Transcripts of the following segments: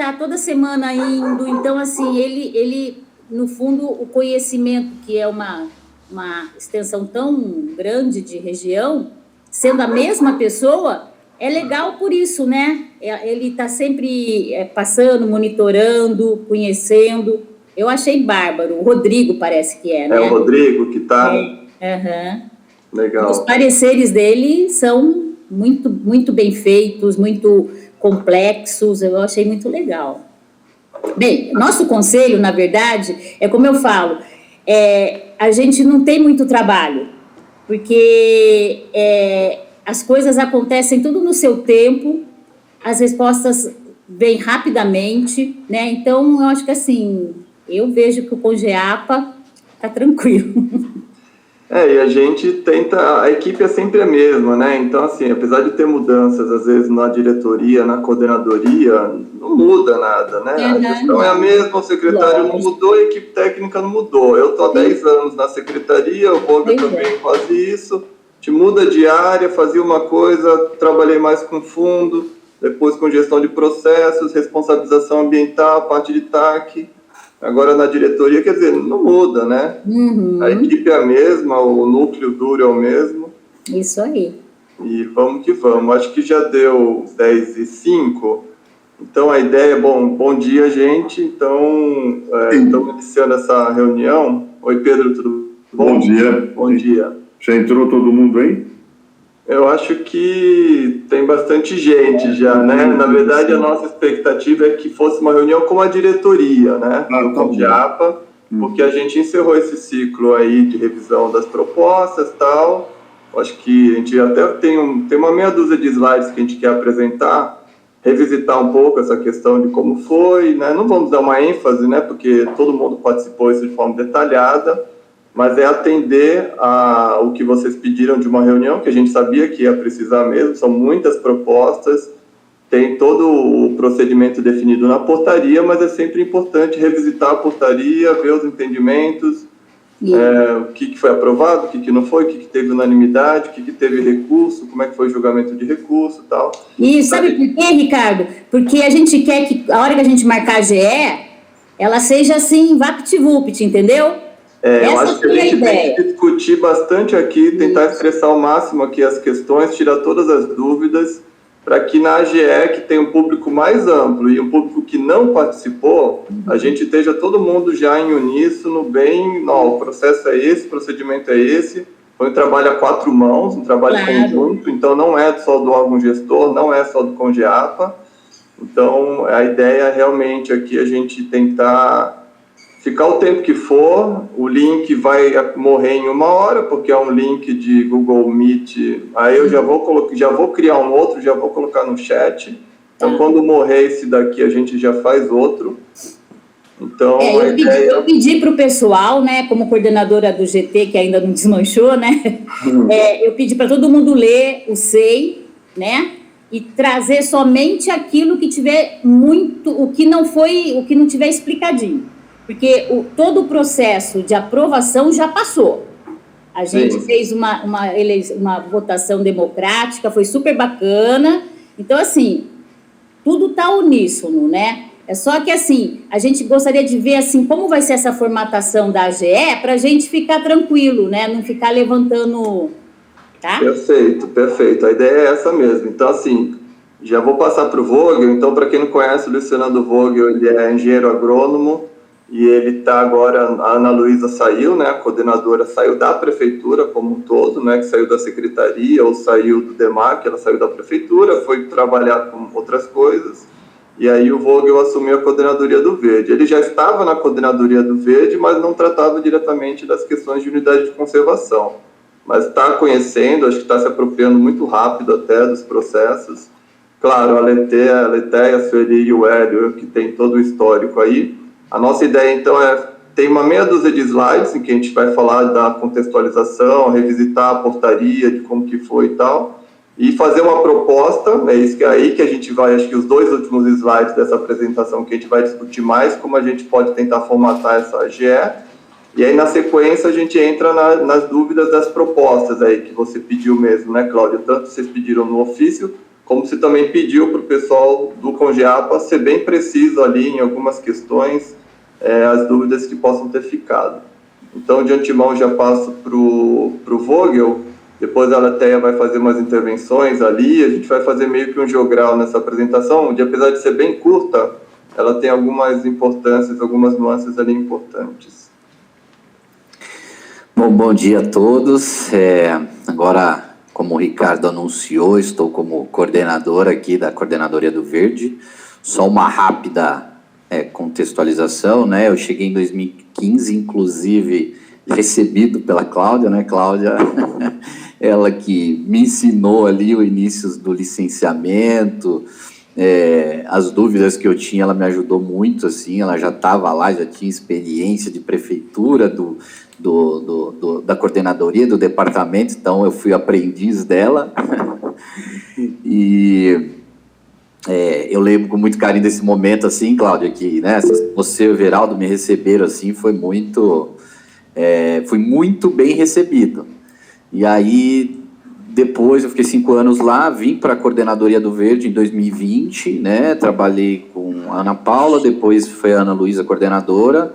está toda semana indo, então, assim, ele, no fundo, o conhecimento, que é uma extensão tão grande de região, sendo a mesma pessoa, é legal por isso, né? Ele está sempre passando, monitorando, conhecendo. Eu achei bárbaro. O Rodrigo parece que é, né? É o Rodrigo que está... Legal. Os pareceres dele são muito, muito bem feitos, muito complexos, eu achei muito legal. Bem, nosso conselho, na verdade, é como eu falo, a gente não tem muito trabalho, porque as coisas acontecem tudo no seu tempo, as respostas vêm rapidamente, né? Então, eu acho que assim, eu vejo que o Congeapa está tranquilo. E a gente tenta, a equipe é sempre a mesma, né? Então, assim, apesar de ter mudanças, às vezes, na diretoria, na coordenadoria, não muda nada, né? A gestão é a mesma, o secretário não mudou, a equipe técnica não mudou. Eu estou há 10 anos na secretaria, o Vogue também faz isso, te muda de área, fazia uma coisa, trabalhei mais com fundo, depois com gestão de processos, responsabilização ambiental, parte de TAC. Agora, na diretoria, quer dizer, não muda, né? Uhum. A equipe é a mesma, o núcleo duro é o mesmo. Isso aí. E vamos que vamos. Acho que já deu 10h05. Então, a ideia é, bom dia, gente. Então, estamos iniciando essa reunião. Oi, Pedro, tudo bom? Bom dia. Bom dia. Já entrou todo mundo aí? Eu acho que tem bastante gente já, né? Na verdade, a nossa expectativa é que fosse uma reunião com a diretoria, né? Do Congeapa, porque a gente encerrou esse ciclo aí de revisão das propostas e tal. Acho que a gente até tem uma meia dúzia de slides que a gente quer apresentar, revisitar um pouco essa questão de como foi, né? Não vamos dar uma ênfase, né? Porque todo mundo participou isso de forma detalhada, mas é atender o que vocês pediram de uma reunião, que a gente sabia que ia precisar mesmo, são muitas propostas, tem todo o procedimento definido na portaria, mas é sempre importante revisitar a portaria, ver os entendimentos, o que foi aprovado, o que não foi, o que teve unanimidade, o que teve recurso, como é que foi o julgamento de recurso e tal. E sabe por quê, Ricardo? Porque a gente quer que, a hora que a gente marcar a GE, ela seja assim, vapt-vupt, entendeu? Eu acho que a gente tem que discutir bastante aqui, tentar expressar ao máximo aqui as questões, tirar todas as dúvidas, para que na AGE, que tem um público mais amplo e um público que não participou, a gente esteja todo mundo já em uníssono, o processo é esse, o procedimento é esse, foi um trabalho a 4 mãos, um trabalho conjunto, então não é só do órgão gestor, não é só do Congeapa. Então, a ideia é realmente aqui a gente tentar ficar o tempo que for, o link vai morrer em 1 hora, porque é um link de Google Meet, aí eu já vou criar um outro, já vou colocar no chat, então quando morrer esse daqui a gente já faz outro. Então, eu pedi para o pessoal, né, como coordenadora do GT, que ainda não desmanchou, né, eu pedi para todo mundo ler o SEI, né, e trazer somente aquilo que tiver o que não tiver explicadinho. Porque todo o processo de aprovação já passou. A gente fez uma votação democrática, foi super bacana. Então, assim, tudo está uníssono, né? É só que, assim, a gente gostaria de ver, assim, como vai ser essa formatação da AGE para a gente ficar tranquilo, né? Não ficar levantando... Tá? Perfeito. A ideia é essa mesmo. Então, assim, já vou passar para o Vogel. Então, para quem não conhece, o Luciano Vogel, ele é engenheiro agrônomo, e ele está agora, a Ana Luísa saiu, né, a coordenadora saiu da prefeitura como um todo, né, que saiu da secretaria ou saiu do DEMAC, ela saiu da prefeitura, foi trabalhar com outras coisas, e aí o Vogel assumiu a coordenadoria do Verde. Ele já estava na coordenadoria do Verde, mas não tratava diretamente das questões de unidade de conservação, mas está conhecendo, acho que está se apropriando muito rápido até dos processos. Claro, a Letéia, a Sueli e o Hélio, que tem todo o histórico aí. A nossa ideia, então, tem uma meia dúzia de slides em que a gente vai falar da contextualização, revisitar a portaria, de como que foi e tal, e fazer uma proposta, é isso que é aí que a gente vai, acho que os 2 últimos slides dessa apresentação que a gente vai discutir mais, como a gente pode tentar formatar essa AGE, e aí na sequência a gente entra nas dúvidas das propostas aí, que você pediu mesmo, né, Cláudia? Tanto vocês pediram no ofício, como você também pediu para o pessoal do Congeapa ser bem preciso ali em algumas questões, as dúvidas que possam ter ficado. Então, de antemão, já passo para o Vogel, depois a Aletheia vai fazer umas intervenções ali, a gente vai fazer meio que um jogral nessa apresentação, onde, apesar de ser bem curta, ela tem algumas importâncias, algumas nuances ali importantes. Bom dia a todos. Agora, como o Ricardo anunciou, estou como coordenador aqui da Coordenadoria do Verde. Só uma rápida contextualização, né? Eu cheguei em 2015, inclusive recebido pela Cláudia, né? Cláudia, ela que me ensinou ali o início do licenciamento, as dúvidas que eu tinha, ela me ajudou muito, assim, ela já estava lá, já tinha experiência de prefeitura, da coordenadoria, do departamento, então eu fui aprendiz dela. E eu lembro com muito carinho desse momento, assim, Cláudia, que, né, você e o Everaldo me receberam, assim, fui muito bem recebido. E aí, depois, eu fiquei 5 anos lá, vim para a Coordenadoria do Verde em 2020, né, trabalhei com a Ana Paula, depois foi a Ana Luísa coordenadora,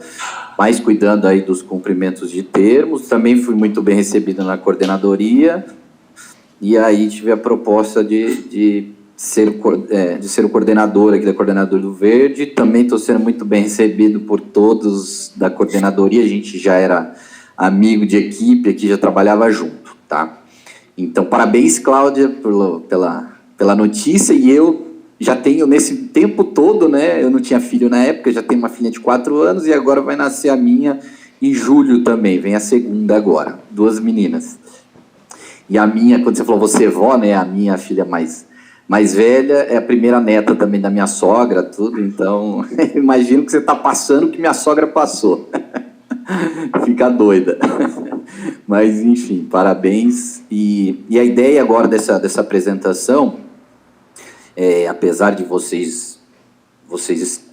mais cuidando aí dos cumprimentos de termos, também fui muito bem recebido na coordenadoria, e aí tive a proposta de ser o coordenador aqui da Coordenadoria do Verde, também estou sendo muito bem recebido por todos da coordenadoria, a gente já era amigo de equipe aqui, já trabalhava junto, tá? Então, parabéns, Cláudia, pela notícia, e eu já tenho, nesse tempo todo, né, eu não tinha filho na época, já tenho uma filha de 4 anos, e agora vai nascer a minha em julho também, vem a segunda agora, 2 meninas. E a minha, quando você falou você é vó, né, a minha filha mais velha é a primeira neta também da minha sogra, tudo, então, imagino que você está passando o que minha sogra passou. Fica doida. Mas, enfim, parabéns. E a ideia agora dessa apresentação, apesar de vocês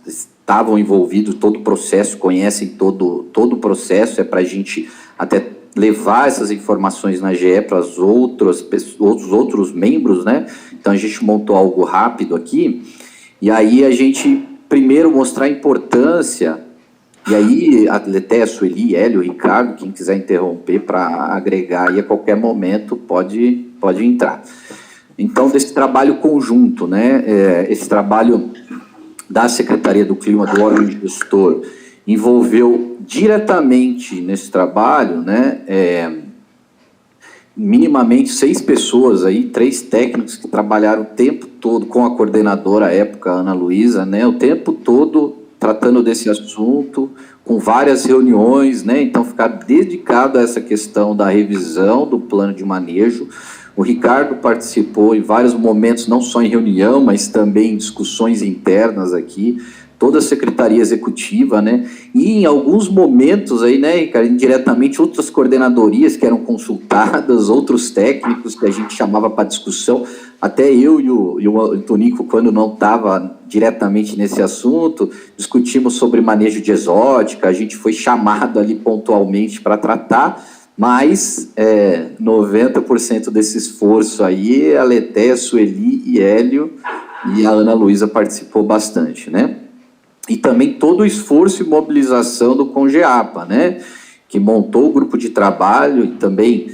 estavam envolvidos todo o processo, conhecem todo o processo, para a gente até levar essas informações na GE para os outros membros, né? Então, a gente montou algo rápido aqui, e aí a gente, primeiro, mostrar a importância, e aí a Aletheia, Sueli, Hélio, Ricardo, quem quiser interromper para agregar, e a qualquer momento pode entrar. Então, desse trabalho conjunto, né? Esse trabalho da Secretaria do Clima, do órgão gestor, envolveu diretamente nesse trabalho, né, minimamente 6 pessoas aí, 3 técnicos que trabalharam o tempo todo com a coordenadora à época, Ana Luísa, né, o tempo todo tratando desse assunto, com várias reuniões, né, então ficar dedicado a essa questão da revisão do plano de manejo. O Ricardo participou em vários momentos, não só em reunião, mas também em discussões internas aqui, toda a secretaria executiva, né, e em alguns momentos aí, né, Ricardo, indiretamente outras coordenadorias que eram consultadas, outros técnicos que a gente chamava para discussão, até eu e o Tonico, quando não estava diretamente nesse assunto, discutimos sobre manejo de exótica, a gente foi chamado ali pontualmente para tratar, mas 90% desse esforço aí, a Aletheia, Sueli e Hélio, e a Ana Luísa participou bastante, né? E também todo o esforço e mobilização do Congeapa, né? Que montou o grupo de trabalho e também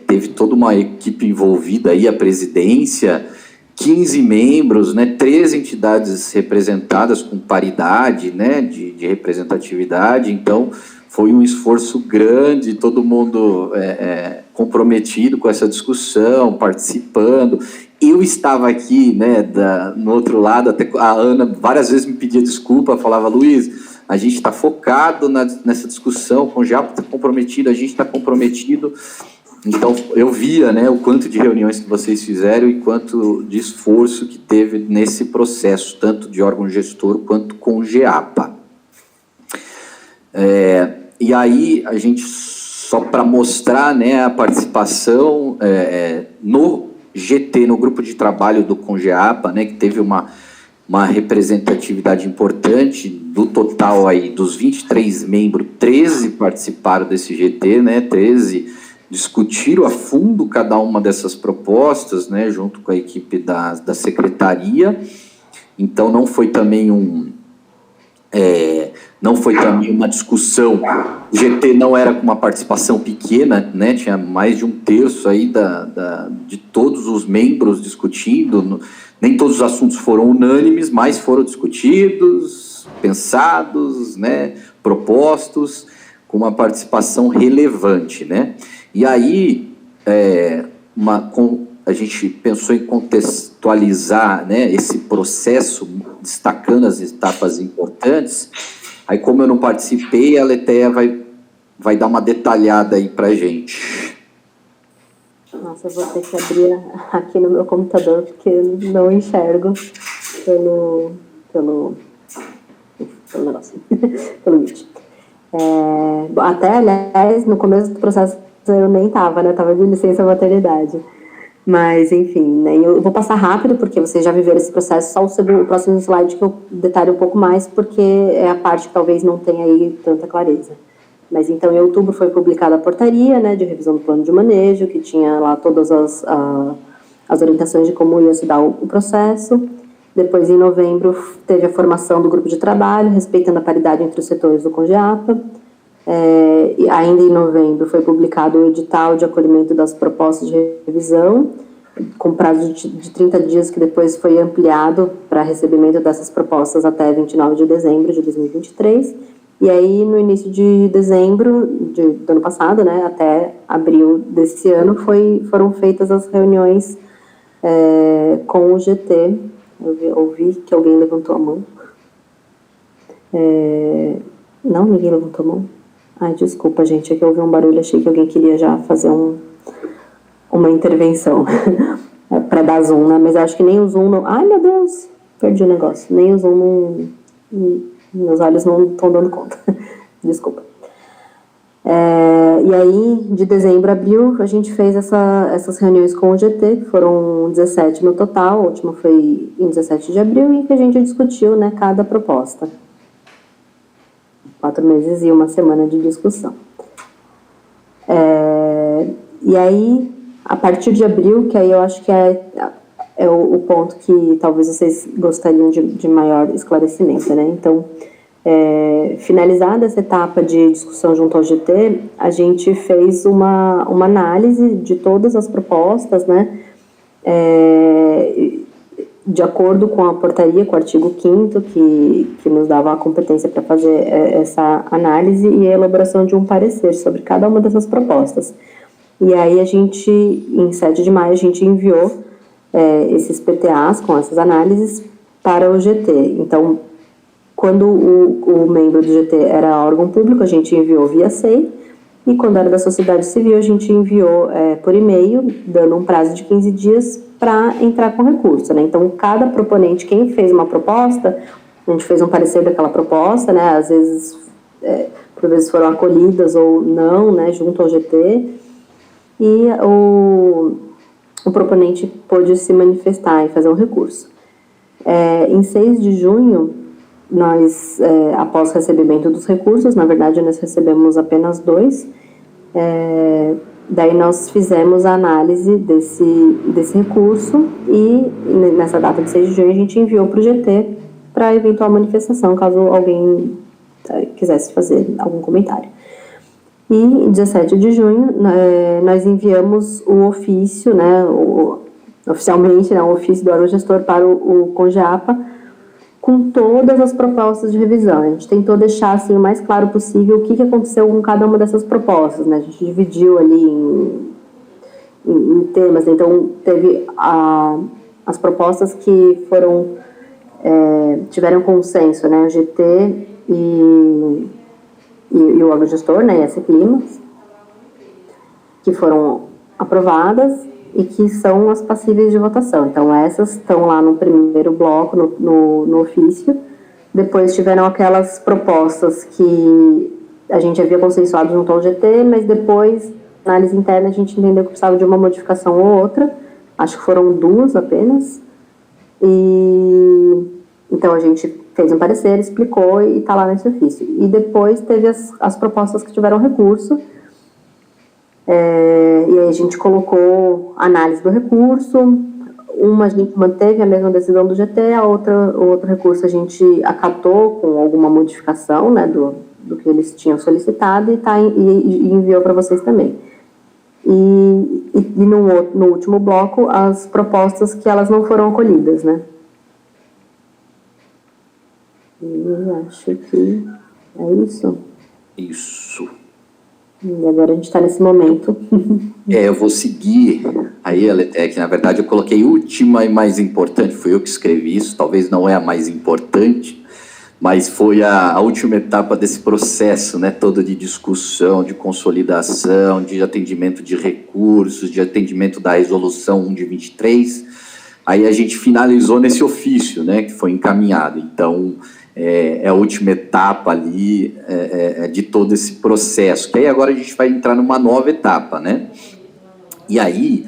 teve toda uma equipe envolvida aí, a presidência, 15 membros, né? 3 entidades representadas com paridade, né? De representatividade, então foi um esforço grande, todo mundo comprometido com essa discussão, participando. Eu estava aqui, né, no outro lado, até a Ana várias vezes me pedia desculpa, falava, Luiz, a gente está focado nessa discussão, o Congeapa está comprometido, a gente está comprometido. Então, eu via, né, o quanto de reuniões que vocês fizeram e quanto de esforço que teve nesse processo, tanto de órgão gestor quanto Congeapa. E aí, a gente, só para mostrar, né, a participação no GT, no grupo de trabalho do Congeapa, né, que teve uma representatividade importante, do total aí, dos 23 membros, 13 participaram desse GT, né, 13 discutiram a fundo cada uma dessas propostas, né, junto com a equipe da secretaria. Então, não foi também uma discussão. O GT não era com uma participação pequena, né, tinha mais de 1/3 aí de todos os membros discutindo. Nem todos os assuntos foram unânimes, mas foram discutidos, pensados, né, propostos, com uma participação relevante, né? E aí, a gente pensou em contextualizar, né, esse processo, destacando as etapas importantes. Aí, como eu não participei, a Letéia vai dar uma detalhada aí para a gente. Nossa, eu vou ter que abrir aqui no meu computador, porque eu não enxergo pelo negócio, pelo Meet. Até, aliás, no começo do processo eu nem estava, né? Estava de licença maternidade. Mas, enfim, né? Eu vou passar rápido, porque vocês já viveram esse processo, só o próximo slide que eu detalho um pouco mais, porque é a parte que talvez não tenha aí tanta clareza. Mas, então, em outubro foi publicada a portaria, né, de revisão do plano de manejo, que tinha lá todas as orientações de como ia se dar o processo. Depois, em novembro, teve a formação do grupo de trabalho, respeitando a paridade entre os setores do CONGEAPA. E ainda em novembro foi publicado o edital de acolhimento das propostas de revisão, com prazo de 30 dias, que depois foi ampliado para recebimento dessas propostas até 29 de dezembro de 2023. E aí, no início de dezembro do ano passado, né, até abril desse ano, foram feitas as reuniões com o GT. Eu ouvi que alguém levantou a mão. Não, ninguém levantou a mão. Ai, desculpa, gente, é que eu ouvi um barulho, achei que alguém queria já fazer uma intervenção para dar zoom, né? Mas eu acho que nem o zoom não... Ai, meu Deus, perdi o negócio. Nem o zoom meus olhos não estão dando conta. Desculpa. E aí, de dezembro a abril, a gente fez essas reuniões com o GT, foram 17 no total, a última foi em 17 de abril, e que a gente discutiu, né, cada proposta. 4 meses e uma semana de discussão. E aí, a partir de abril, que aí eu acho que é o ponto que talvez vocês gostariam de maior esclarecimento, né? Então, finalizada essa etapa de discussão junto ao GT, a gente fez uma análise de todas as propostas, né? De acordo com a portaria, com o artigo 5º, que nos dava a competência para fazer essa análise e a elaboração de um parecer sobre cada uma dessas propostas. E aí a gente, em 7 de maio, a gente enviou esses PTAs com essas análises para o GT. Então, quando o membro do GT era órgão público, a gente enviou via SEI, e quando era da sociedade civil, a gente enviou por e-mail, dando um prazo de 15 dias para entrar com recurso, né? Então, cada proponente, quem fez uma proposta, a gente fez um parecer daquela proposta, né? Às vezes, por vezes foram acolhidas ou não, né? Junto ao GT, e o proponente pôde se manifestar e fazer um recurso. Em 6 de junho, nós, após recebimento dos recursos, na verdade nós recebemos apenas 2, daí nós fizemos a análise desse recurso e nessa data de 6 de junho a gente enviou para o GT para eventual manifestação, caso alguém quisesse fazer algum comentário. E em 17 de junho nós enviamos o ofício, né, oficialmente, né, o ofício do órgão gestor para o CONGEAPA, com todas as propostas de revisão. A gente tentou deixar assim, o mais claro possível o que aconteceu com cada uma dessas propostas, né? A gente dividiu ali em temas. Então, teve as propostas que tiveram consenso, né? O GT e o órgão gestor, né? E a Seclimas, que foram aprovadas e que são as passíveis de votação. Então, essas estão lá no primeiro bloco, no ofício. Depois tiveram aquelas propostas que a gente havia consensuado junto ao GT, mas depois, na análise interna, a gente entendeu que precisava de uma modificação ou outra. Acho que foram 2 apenas. E então, a gente fez um parecer, explicou e está lá nesse ofício. E depois teve as propostas que tiveram recurso. E aí a gente colocou análise do recurso, uma a gente manteve a mesma decisão do GT, o outro recurso a gente acatou com alguma modificação, né, do que eles tinham solicitado e enviou para vocês também. E no último bloco, as propostas que elas não foram acolhidas, né? Eu acho que é isso. Isso. E agora a gente está nesse momento. Eu vou seguir. Aí, que na verdade eu coloquei última e mais importante, fui eu que escrevi isso, talvez não é a mais importante, mas foi a última etapa desse processo, né, todo de discussão, de consolidação, de atendimento de recursos, de atendimento da resolução 1 de 23. Aí a gente finalizou nesse ofício, né, que foi encaminhado. Então, é a última etapa ali de todo esse processo, que aí agora a gente vai entrar numa nova etapa, né? E aí,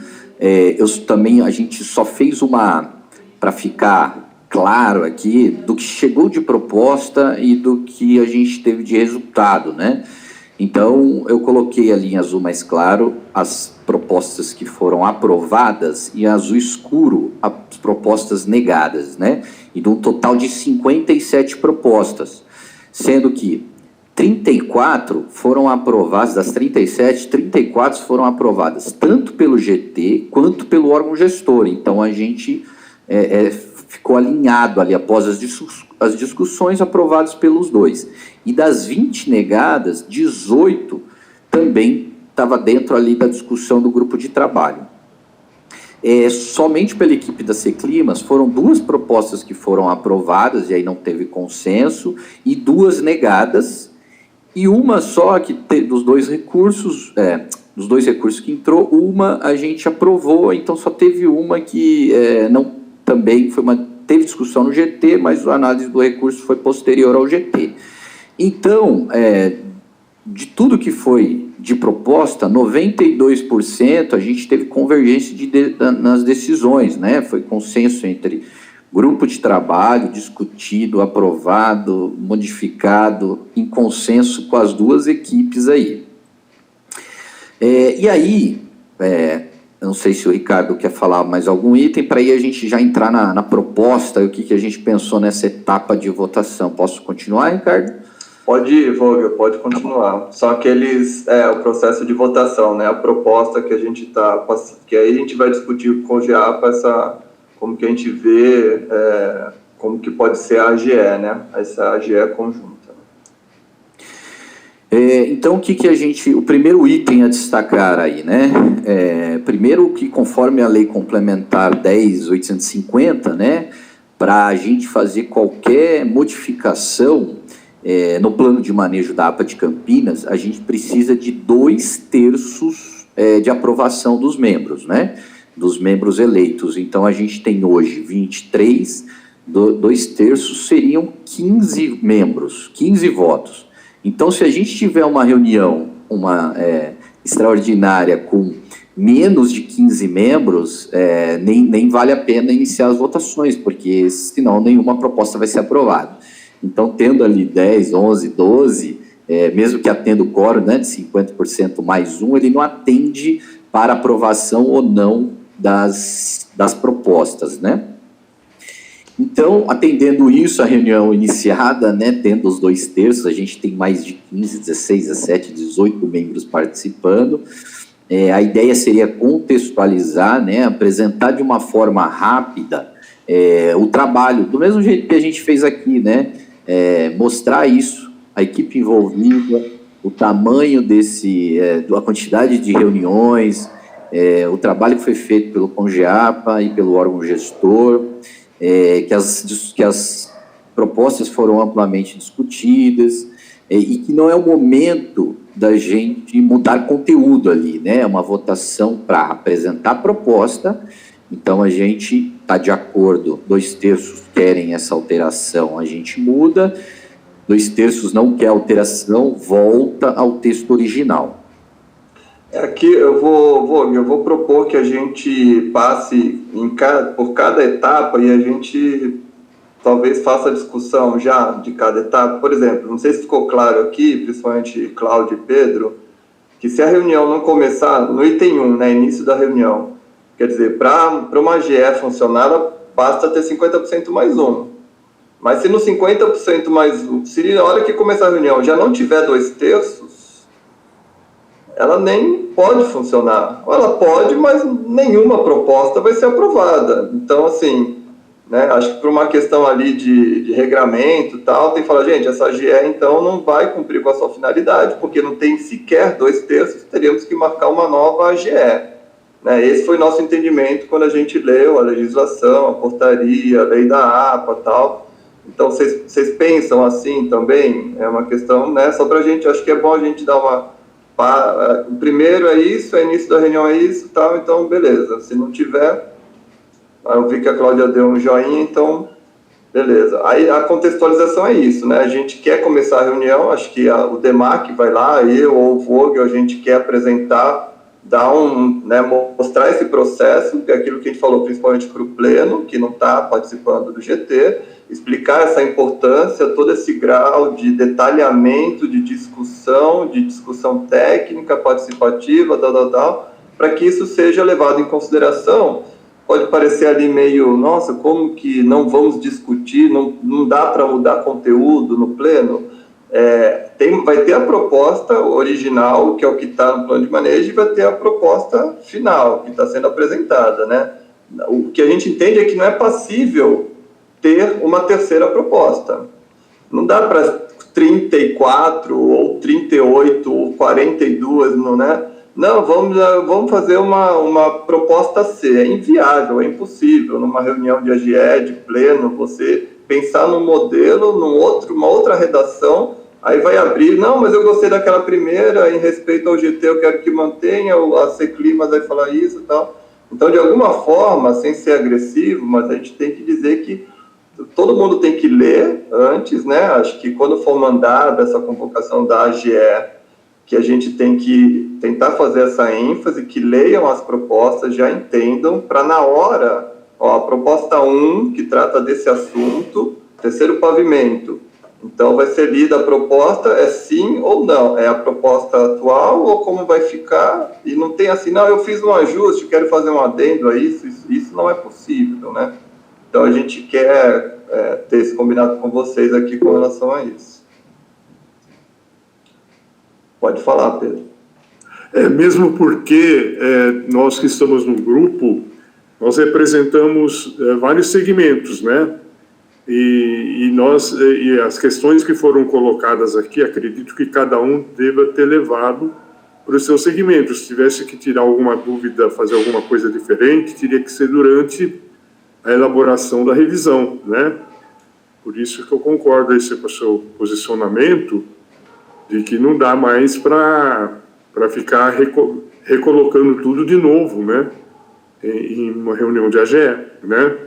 a gente só fez para ficar claro aqui, do que chegou de proposta e do que a gente teve de resultado, né? Então, eu coloquei ali em azul mais claro as propostas que foram aprovadas e em azul escuro as propostas negadas, né? E de um total de 57 propostas, sendo que 34 foram aprovadas, das 37, 34 foram aprovadas, tanto pelo GT quanto pelo órgão gestor. Então, a gente ficou alinhado ali, após as discussões aprovadas pelos dois. E das 20 negadas, 18 também estava dentro ali da discussão do grupo de trabalho. Somente pela equipe da Seclimas foram 2 propostas que foram aprovadas, e aí não teve consenso, e 2 negadas, e uma só que dos 2 recursos que entrou, uma a gente aprovou, então só teve uma que teve discussão no GT, mas a análise do recurso foi posterior ao GT. Então, de tudo que foi de proposta, 92% a gente teve convergência nas decisões, né? Foi consenso entre grupo de trabalho, discutido, aprovado, modificado, em consenso com as 2 equipes aí. E aí, eu não sei se o Ricardo quer falar mais algum item, para aí a gente já entrar na proposta, o que a gente pensou nessa etapa de votação. Posso continuar, Ricardo? Pode ir, Vogel, pode continuar. Só aqueles, o processo de votação, né? A proposta que a gente que aí a gente vai discutir com o GEAPA, como que a gente vê, como que pode ser a AGE, né? Essa AGE conjunta. Então, o primeiro item a destacar aí, né? Primeiro que, conforme a Lei Complementar 10.850, né? Para a gente fazer qualquer modificação no plano de manejo da APA de Campinas, a gente precisa de 2/3 de aprovação dos membros, né? Dos membros eleitos. Então, a gente tem hoje 23, 2/3 seriam 15 membros, 15 votos. Então, se a gente tiver uma reunião, extraordinária com menos de 15 membros, nem vale a pena iniciar as votações, porque senão nenhuma proposta vai ser aprovada. Então, tendo ali 10, 11, 12, mesmo que atenda o quórum, né, de 50% mais 1, ele não atende para aprovação ou não das propostas, né? Então, atendendo isso, a reunião iniciada, né, tendo os 2/3, a gente tem mais de 15, 16, 17, 18 membros participando. A ideia seria contextualizar, né, apresentar de uma forma rápida o trabalho, do mesmo jeito que a gente fez aqui, né? Mostrar isso, a equipe envolvida, o tamanho a quantidade de reuniões, o trabalho que foi feito pelo CONGEAPA e pelo órgão gestor, que as propostas foram amplamente discutidas, e que não é o momento da gente mudar conteúdo ali, né? É uma votação para apresentar a proposta. Então, a gente está de acordo, 2/3 querem essa alteração, a gente muda, 2/3 não quer alteração, volta ao texto original. Aqui eu vou propor que a gente passe por cada etapa e a gente talvez faça a discussão já de cada etapa. Por exemplo, não sei se ficou claro aqui, principalmente Cláudio e Pedro, que se a reunião não começar no item 1, né, início da reunião, quer dizer, para uma AGE funcionar, basta ter 50% mais 1. Mas se no 50% mais 1, se na hora que começar a reunião já não tiver 2/3, ela nem pode funcionar. Ou ela pode, mas nenhuma proposta vai ser aprovada. Então, assim, né, acho que por uma questão ali de regramento e tal, tem que falar, gente, essa AGE, então, não vai cumprir com a sua finalidade, porque não tem sequer 2/3, teríamos que marcar uma nova AGE. Né? Esse foi nosso entendimento quando a gente leu a legislação, a portaria, a lei da APA e tal. Então, vocês pensam assim também? É uma questão, né, só para a gente, acho que é bom a gente dar uma... O primeiro é isso, é início da reunião é isso, tal, então beleza. Se não tiver, eu vi que a Cláudia deu um joinha, então beleza. Aí a contextualização é isso, né? A gente quer começar a reunião, acho que o DEMAC vai lá, eu ou o Vogel, a gente quer apresentar, né, mostrar esse processo, que é aquilo que a gente falou, principalmente para o Pleno, que não está participando do GT, explicar essa importância, todo esse grau de detalhamento, de discussão técnica, participativa, para que isso seja levado em consideração. Pode parecer ali meio, nossa, como que não vamos discutir, não dá para mudar conteúdo no Pleno? Vai ter a proposta original, que é o que está no plano de manejo, e vai ter a proposta final, que está sendo apresentada, né? O que a gente entende é que não é passível ter uma terceira proposta. Não dá para 34 ou 38 ou 42, não, né? Não, vamos fazer uma proposta C. É inviável, é impossível, numa reunião de AGE, de Pleno, você pensar num modelo, uma outra redação, aí vai abrir, não, mas eu gostei daquela primeira, em respeito ao GT eu quero que mantenha, a C-Climas vai falar isso e tal. Então, de alguma forma, sem ser agressivo, mas a gente tem que dizer que todo mundo tem que ler antes, né? Acho que quando for mandada essa convocação da AGE, que a gente tem que tentar fazer essa ênfase, que leiam as propostas, já entendam, para na hora, a proposta 1, que trata desse assunto, terceiro pavimento. Então, vai ser lida a proposta, é sim ou não, é a proposta atual ou como vai ficar, e não tem assim, não, eu fiz um ajuste, quero fazer um adendo a isso não é possível, né? Então, a gente quer ter esse combinado com vocês aqui com relação a isso. Pode falar, Pedro. Mesmo porque nós que estamos no grupo, nós representamos vários segmentos, né? E as questões que foram colocadas aqui, acredito que cada um deva ter levado para os seus segmentos. Se tivesse que tirar alguma dúvida, fazer alguma coisa diferente, teria que ser durante a elaboração da revisão, né? Por isso que eu concordo com o seu posicionamento de que não dá mais para ficar recolocando tudo de novo, né? Em uma reunião de AGE, né?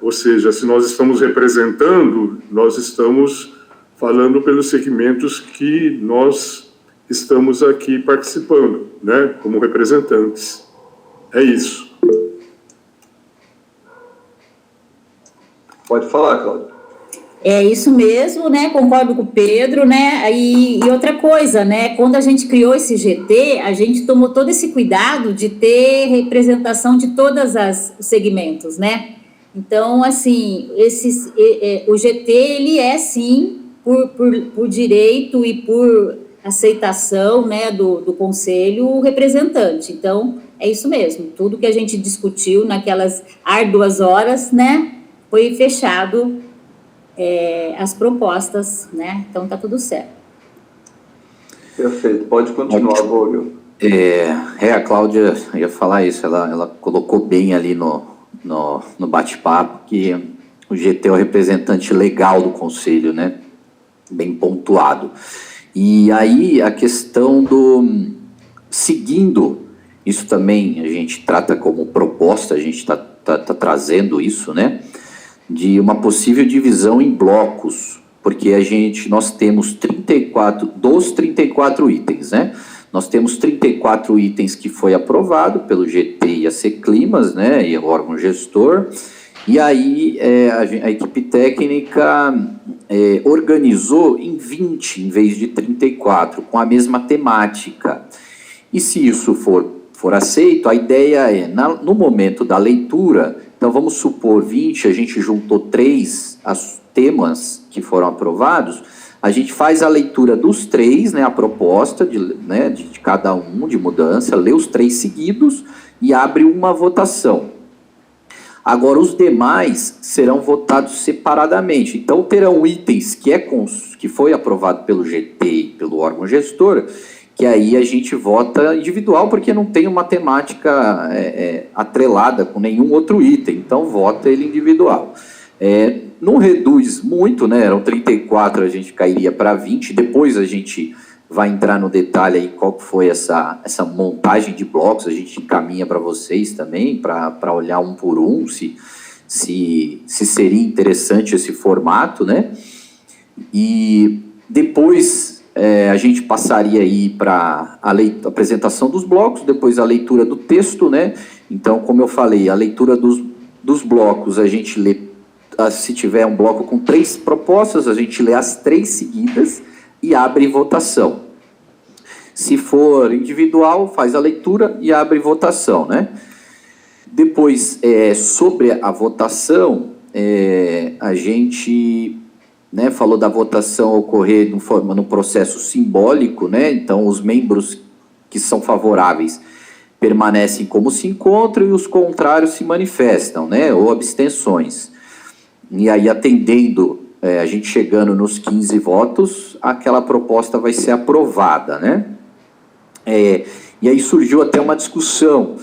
Ou seja, se nós estamos representando, nós estamos falando pelos segmentos que nós estamos aqui participando, né? Como representantes. É isso. Pode falar, Cláudia. É isso mesmo, né? Concordo com o Pedro, né? E outra coisa, né? Quando a gente criou esse GT, a gente tomou todo esse cuidado de ter representação de todos os segmentos, né? Então, assim, o GT, ele é, sim, por direito e por aceitação, né, do Conselho, o representante. Então, é isso mesmo. Tudo que a gente discutiu naquelas árduas horas, né, foi fechado as propostas, né? Então, tá tudo certo. Perfeito. Pode continuar, Vogel. A Cláudia ia falar isso, ela colocou bem ali no bate-papo que o GT é o representante legal do Conselho, né? Bem pontuado. E aí a questão seguindo, isso também a gente trata como proposta, a gente está trazendo isso, né? De uma possível divisão em blocos, porque nós temos 34 itens, né? Nós temos 34 itens que foi aprovado pelo GT e a C-Climas, né, e o órgão gestor, e aí a equipe técnica organizou em 20 em vez de 34, com a mesma temática. E se isso for aceito, a ideia é, no momento da leitura, então vamos supor 20, a gente juntou 3 temas que foram aprovados, a gente faz a leitura dos 3, né, a proposta de cada um de mudança, lê os 3 seguidos e abre uma votação. Agora, os demais serão votados separadamente. Então, terão itens que foi aprovado pelo GT e pelo órgão gestor, que aí a gente vota individual, porque não tem uma temática atrelada com nenhum outro item. Então, vota ele individual. Não reduz muito, né? Eram 34, a gente cairia para 20. Depois a gente vai entrar no detalhe aí qual foi essa montagem de blocos, a gente encaminha para vocês também, para olhar um por um, se seria interessante esse formato, né? E depois a gente passaria aí para a apresentação dos blocos, depois a leitura do texto, né? Então, como eu falei, a leitura dos blocos, a gente lê, se tiver um bloco com 3 propostas, a gente lê as 3 seguidas e abre votação. Se for individual, faz a leitura e abre votação, né? Depois, sobre a votação, a gente falou da votação ocorrer no processo simbólico, né? Então, os membros que são favoráveis permanecem como se encontram e os contrários se manifestam, né? Ou abstenções. E aí, atendendo, a gente chegando nos 15 votos, aquela proposta vai ser aprovada, né? E aí surgiu até uma discussão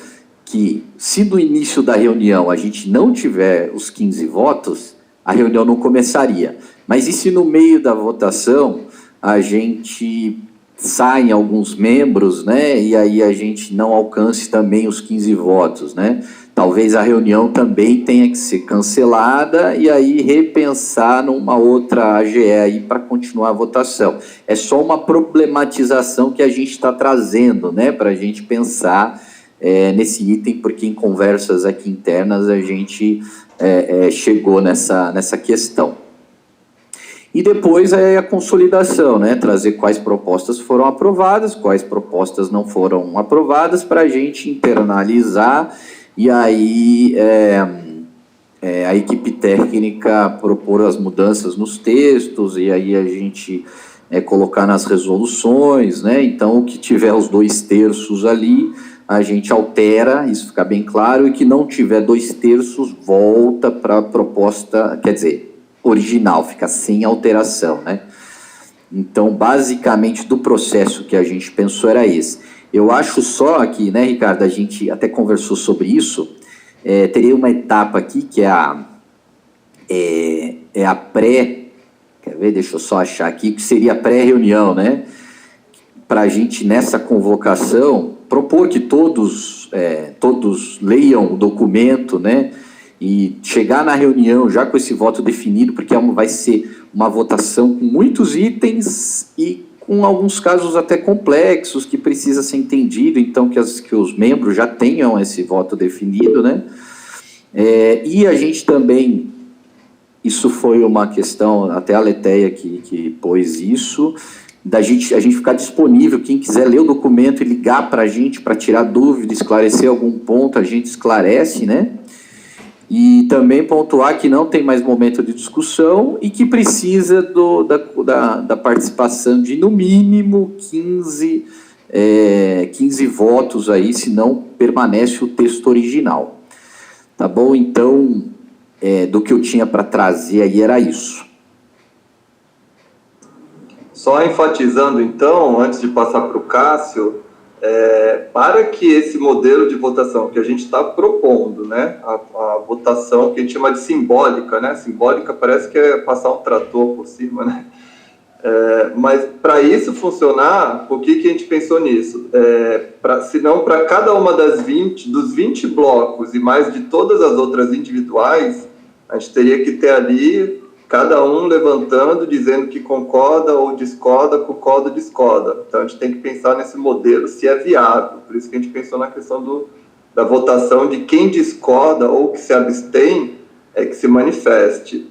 que, se no início da reunião a gente não tiver os 15 votos, a reunião não começaria. Mas e se no meio da votação a gente saem alguns membros, né? E aí a gente não alcance também os 15 votos, né? Talvez a reunião também tenha que ser cancelada e aí repensar numa outra AGE aí para continuar a votação. É só uma problematização que a gente está trazendo, né, para a gente pensar nesse item, porque em conversas aqui internas a gente chegou nessa questão. E depois a consolidação, né, trazer quais propostas foram aprovadas, quais propostas não foram aprovadas, para a gente internalizar. E aí a equipe técnica propor as mudanças nos textos, e aí a gente colocar nas resoluções, né? Então, o que tiver os 2/3 ali, a gente altera, isso fica bem claro, e que não tiver 2/3 volta para a proposta, quer dizer, original, fica sem alteração, né? Então, basicamente, do processo que a gente pensou era esse. Eu acho só que, né, Ricardo, a gente até conversou sobre isso, teria uma etapa aqui que é a pré, quer ver, deixa eu só achar aqui, que seria a pré-reunião, né, para a gente, nessa convocação, propor que todos leiam o documento, né, e chegar na reunião já com esse voto definido, porque vai ser uma votação com muitos itens e com alguns casos até complexos, que precisa ser entendido, então que os membros já tenham esse voto definido, né? E a gente também, isso foi uma questão, até a Letéia que pôs isso, a gente ficar disponível, quem quiser ler o documento e ligar para a gente para tirar dúvida, esclarecer algum ponto, a gente esclarece, né? E também pontuar que não tem mais momento de discussão e que precisa da participação de, no mínimo, 15 votos aí, senão permanece o texto original. Tá bom? Então, do que eu tinha para trazer aí era isso. Só enfatizando, então, antes de passar para o Cássio, para que esse modelo de votação que a gente está propondo, né, a votação que a gente chama de simbólica, né, simbólica parece que é passar um trator por cima, né, mas para isso funcionar, por que a gente pensou nisso? Senão, para cada uma dos 20 blocos e mais de todas as outras individuais, a gente teria que ter ali cada um levantando, dizendo que concorda ou discorda, concorda ou discorda. Então, a gente tem que pensar nesse modelo, se é viável. Por isso que a gente pensou na questão da votação de quem discorda ou que se abstém, que se manifeste.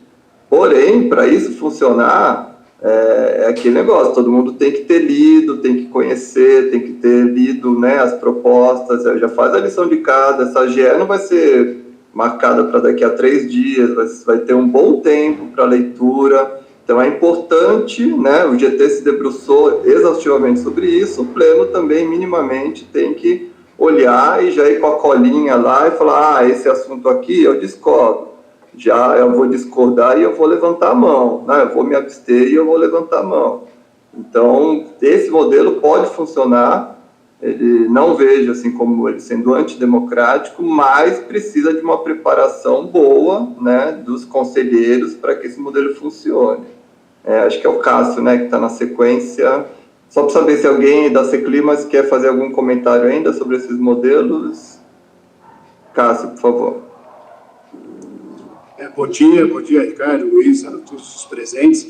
Porém, para isso funcionar, é aquele negócio, todo mundo tem que ter lido, tem que conhecer, tem que ter lido, né, as propostas, já faz a lição de casa. Essa GE não vai ser marcada para daqui a 3 dias, vai ter um bom tempo para leitura. Então é importante, né, o GT se debruçou exaustivamente sobre isso, o Pleno também minimamente tem que olhar e já ir com a colinha lá e falar, esse assunto aqui eu discordo. Já eu vou discordar e eu vou levantar a mão, né? Eu vou me abster e eu vou levantar a mão. Então, esse modelo pode funcionar, ele não vejo assim como ele sendo antidemocrático, mas precisa de uma preparação boa, né, dos conselheiros para que esse modelo funcione. Acho que é o Cássio, né, que está na sequência. Só para saber se alguém da Seclimas quer fazer algum comentário ainda sobre esses modelos. Cássio, por favor. Bom dia, Ricardo, Luiz, a todos os presentes.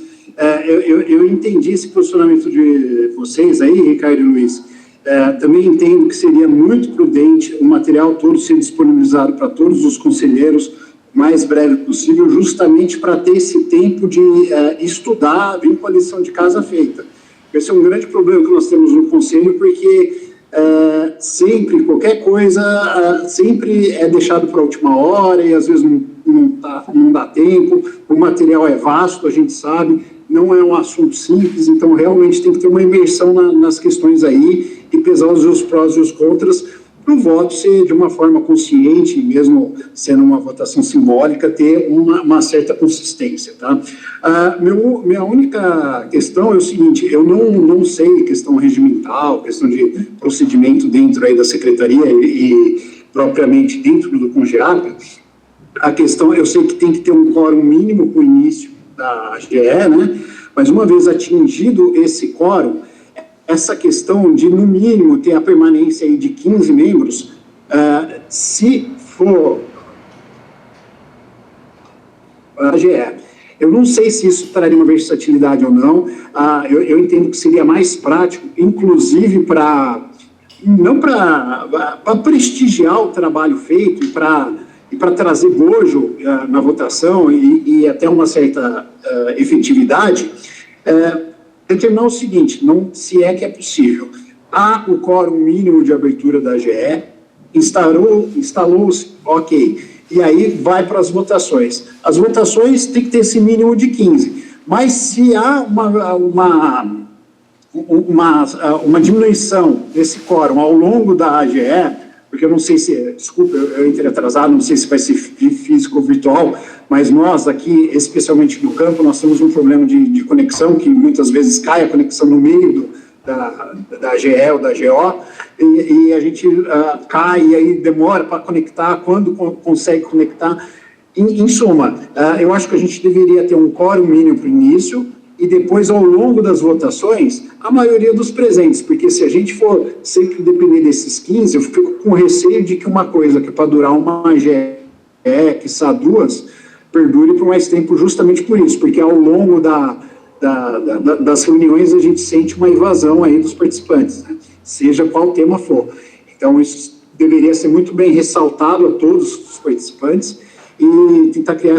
Eu entendi esse posicionamento de vocês aí, Ricardo e Luiz. Também entendo que seria muito prudente o material todo ser disponibilizado para todos os conselheiros o mais breve possível, justamente para ter esse tempo de estudar, vir com a lição de casa feita. Esse é um grande problema que nós temos no Conselho, porque sempre, qualquer coisa, sempre é deixado para a última hora e às vezes não dá tempo, o material é vasto, a gente sabe, não é um assunto simples, então realmente tem que ter uma imersão nas questões aí e pesar os prós e os contras para o voto ser de uma forma consciente, mesmo sendo uma votação simbólica, ter uma certa consistência, tá? Minha única questão é o seguinte, eu não sei questão regimental, questão de procedimento dentro aí da secretaria e propriamente dentro do CONGEAP. A questão, eu sei que tem que ter um quórum mínimo para o início da GE, né? Mas uma vez atingido esse quórum, essa questão de, no mínimo, ter a permanência aí de 15 membros, se for a GE. Eu não sei se isso traria uma versatilidade ou não, eu entendo que seria mais prático, inclusive não para prestigiar o trabalho feito e para trazer bojo na votação e até uma certa efetividade, determinar o seguinte, se é que é possível. Há o quórum mínimo de abertura da GE, instalou-se, ok, e aí vai para as votações. As votações tem que ter esse mínimo de 15, mas se há uma diminuição desse quórum ao longo da AGE, porque eu não sei se, desculpa, eu entrei atrasado, não sei se vai ser físico ou virtual, mas nós aqui, especialmente no campo, nós temos um problema de conexão, que muitas vezes cai a conexão no meio da GE ou da GO, e a gente cai e aí demora para conectar, quando consegue conectar. Em suma, eu acho que a gente deveria ter um quórum mínimo para o início, e depois, ao longo das votações, a maioria dos presentes, porque se a gente for sempre depender desses 15, eu fico com receio de que uma coisa que é para durar uma GE, quiçá duas, perdure por mais tempo justamente por isso, porque ao longo das reuniões a gente sente uma evasão aí dos participantes, né? Seja qual tema for. Então, isso deveria ser muito bem ressaltado a todos os participantes e tentar criar